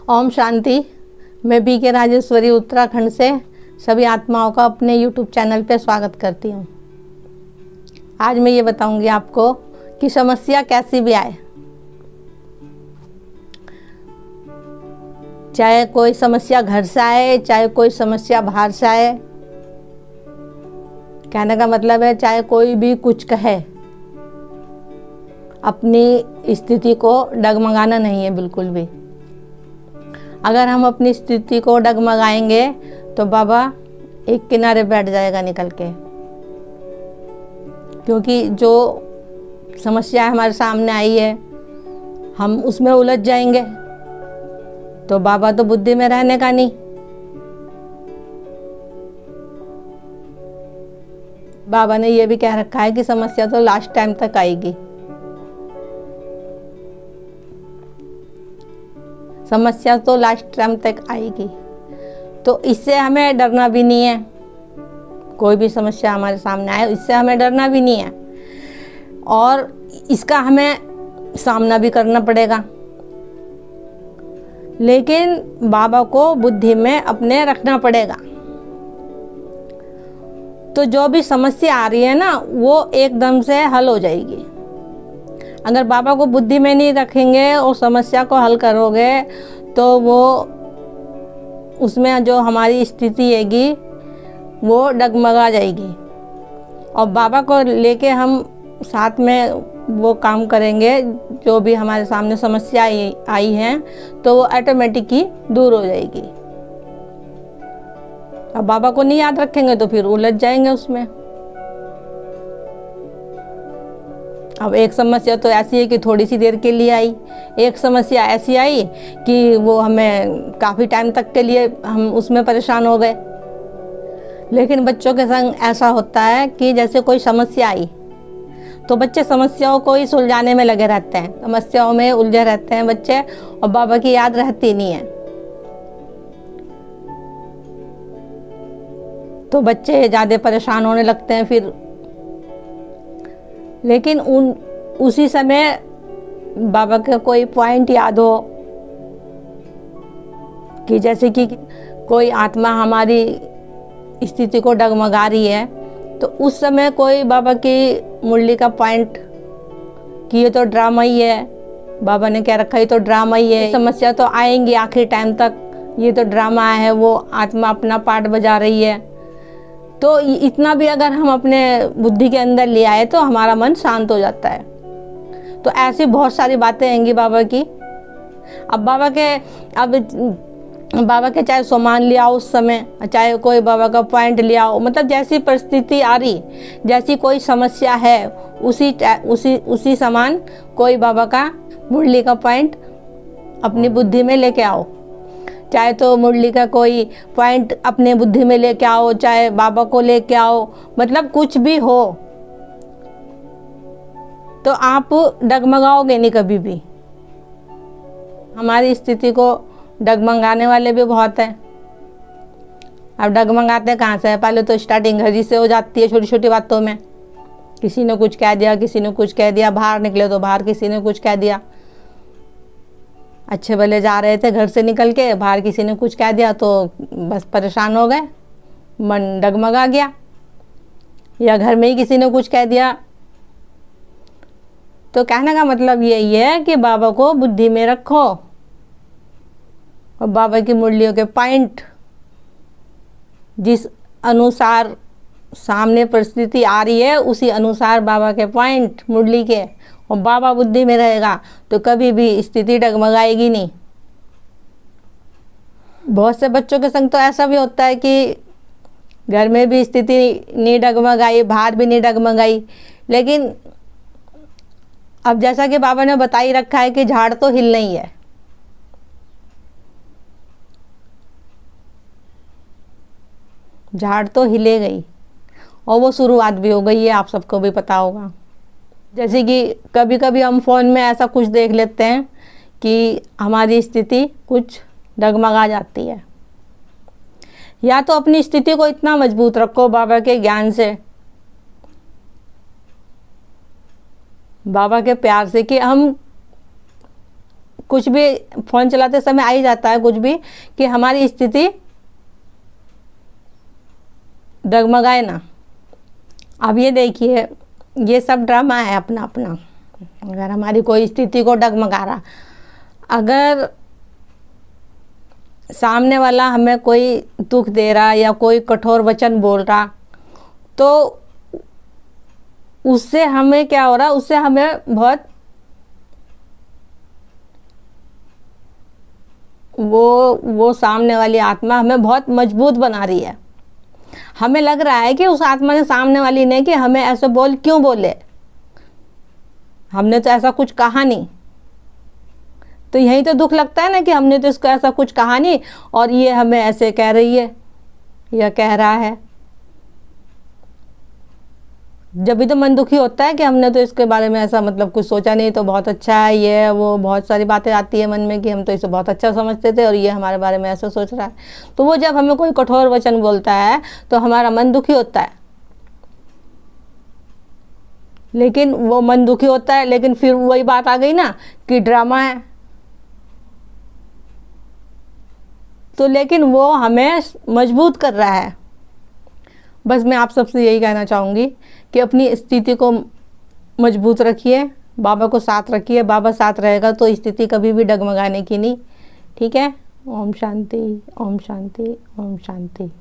ओम शांति। मैं बी के राजेश्वरी उत्तराखंड से सभी आत्माओं का अपने YouTube चैनल पे स्वागत करती हूँ। आज मैं ये बताऊंगी आपको कि समस्या कैसी भी आए, चाहे कोई समस्या घर से आए, चाहे कोई समस्या बाहर से आए, कहने का मतलब है चाहे कोई भी कुछ कहे, अपनी स्थिति को डगमगाना नहीं है बिल्कुल भी। अगर हम अपनी स्थिति को डगमगाएंगे तो बाबा एक किनारे बैठ जाएगा निकल के, क्योंकि जो समस्या हमारे सामने आई है हम उसमें उलझ जाएंगे तो बाबा तो बुद्धि में रहने का नहीं। बाबा ने ये भी कह रखा है कि समस्या तो लास्ट टाइम तक आएगी, समस्या तो लास्ट टाइम तक आएगी। तो इससे हमें डरना भी नहीं है। कोई भी समस्या हमारे सामने आए इससे हमें डरना भी नहीं है, और इसका हमें सामना भी करना पड़ेगा, लेकिन बाबा को बुद्धि में अपने रखना पड़ेगा। तो जो भी समस्या आ रही है ना वो एकदम से हल हो जाएगी। अगर बाबा को बुद्धि में नहीं रखेंगे और समस्या को हल करोगे तो वो उसमें जो हमारी स्थिति हैगी वो डगमगा जाएगी। और बाबा को लेके हम साथ में वो काम करेंगे, जो भी हमारे सामने समस्या आई है तो वो ऑटोमेटिक ही दूर हो जाएगी। अब बाबा को नहीं याद रखेंगे तो फिर उलझ जाएंगे उसमें। अब एक समस्या तो ऐसी है कि थोड़ी सी देर के लिए आई, एक समस्या ऐसी आई कि वो हमें काफ़ी टाइम तक के लिए हम उसमें परेशान हो गए। लेकिन बच्चों के संग ऐसा होता है कि जैसे कोई समस्या आई तो बच्चे समस्याओं को ही सुलझाने में लगे रहते हैं, समस्याओं में उलझे रहते हैं बच्चे, और बाबा की याद रहती नहीं है। तो बच्चे ज़्यादा परेशान होने लगते हैं फिर। लेकिन उसी समय बाबा का कोई पॉइंट याद हो कि जैसे कि कोई आत्मा हमारी स्थिति को डगमगा रही है तो उस समय कोई बाबा की मुरली का पॉइंट कि ये तो ड्रामा ही है, बाबा ने क्या रखा, ये तो ड्रामा ही है, समस्या तो आएंगी आखिरी टाइम तक, ये तो ड्रामा है, वो आत्मा अपना पार्ट बजा रही है। तो इतना भी अगर हम अपने बुद्धि के अंदर ले आए तो हमारा मन शांत हो जाता है। तो ऐसी बहुत सारी बातें आएंगी बाबा की। अब बाबा के चाहे सामान ले आओ उस समय, चाहे कोई बाबा का पॉइंट ले आओ, मतलब जैसी परिस्थिति आ रही, जैसी कोई समस्या है उसी समान कोई बाबा का मुरली का पॉइंट अपनी बुद्धि में लेके आओ। चाहे तो मुरली का कोई पॉइंट अपने बुद्धि में लेके आओ, चाहे बाबा को लेके आओ, मतलब कुछ भी हो तो आप डगमगाओगे नहीं कभी भी। हमारी स्थिति को डगमगाने वाले भी बहुत हैं। अब डगमगाते कहाँ से है? पहले तो स्टार्टिंग घर ही से हो जाती है, छोटी छोटी बातों में। किसी ने कुछ कह दिया, किसी ने कुछ कह दिया, बाहर निकले तो बाहर किसी ने कुछ कह दिया, अच्छे भले जा रहे थे घर से निकल के, बाहर किसी ने कुछ कह दिया तो बस परेशान हो गए, मन डगमगा गया। या घर में ही किसी ने कुछ कह दिया। तो कहने का मतलब यही है कि बाबा को बुद्धि में रखो और बाबा की मुरलियों के पॉइंट जिस अनुसार सामने परिस्थिति आ रही है उसी अनुसार बाबा के पॉइंट मुरली के, और बाबा बुद्धि में रहेगा तो कभी भी स्थिति डगमगाएगी नहीं। बहुत से बच्चों के संग तो ऐसा भी होता है कि घर में भी स्थिति नहीं डगमगाई, बाहर भी नहीं डगमगाई, लेकिन अब जैसा कि बाबा ने बता ही रखा है कि झाड़ तो हिल नहीं है। झाड़ तो हिले गई और वो शुरुआत भी हो गई है, आप सबको भी पता होगा। जैसे कि कभी कभी हम फ़ोन में ऐसा कुछ देख लेते हैं कि हमारी स्थिति कुछ डगमगा जाती है। या तो अपनी स्थिति को इतना मजबूत रखो बाबा के ज्ञान से, बाबा के प्यार से, कि हम कुछ भी फ़ोन चलाते समय आ ही जाता है कुछ भी, कि हमारी स्थिति डगमगाए ना। अब ये देखिए, ये सब ड्रामा है अपना अपना। अगर हमारी कोई स्थिति को डगमगा रहा, अगर सामने वाला हमें कोई दुख दे रहा या कोई कठोर वचन बोल रहा, तो उससे हमें क्या हो रहा, उससे हमें बहुत वो सामने वाली आत्मा हमें बहुत मजबूत बना रही है। हमें लग रहा है कि उस आत्मा ने, सामने वाली ने, कि हमें ऐसे क्यों बोले, हमने तो ऐसा कुछ कहा नहीं। तो यही तो दुख लगता है ना, कि हमने तो इसको ऐसा कुछ कहा नहीं और ये हमें ऐसे कह रही है या कह रहा है। जब भी तो मन दुखी होता है कि हमने तो इसके बारे में ऐसा कुछ सोचा नहीं, तो बहुत अच्छा है ये, वो बहुत सारी बातें आती है मन में कि हम तो इसे बहुत अच्छा समझते थे और ये हमारे बारे में ऐसा सोच रहा है। तो वो जब हमें कोई कठोर वचन बोलता है तो हमारा मन दुखी होता है। लेकिन वो मन दुखी होता है, लेकिन फिर वही बात आ गई ना कि ड्रामा है। तो लेकिन वो हमें मजबूत कर रहा है। बस मैं आप सबसे यही कहना चाहूँगी कि अपनी स्थिति को मजबूत रखिए, बाबा को साथ रखिए। बाबा साथ रहेगा तो स्थिति कभी भी डगमगाने की नहीं। ठीक है। ओम शांति, ओम शांति, ओम शांति।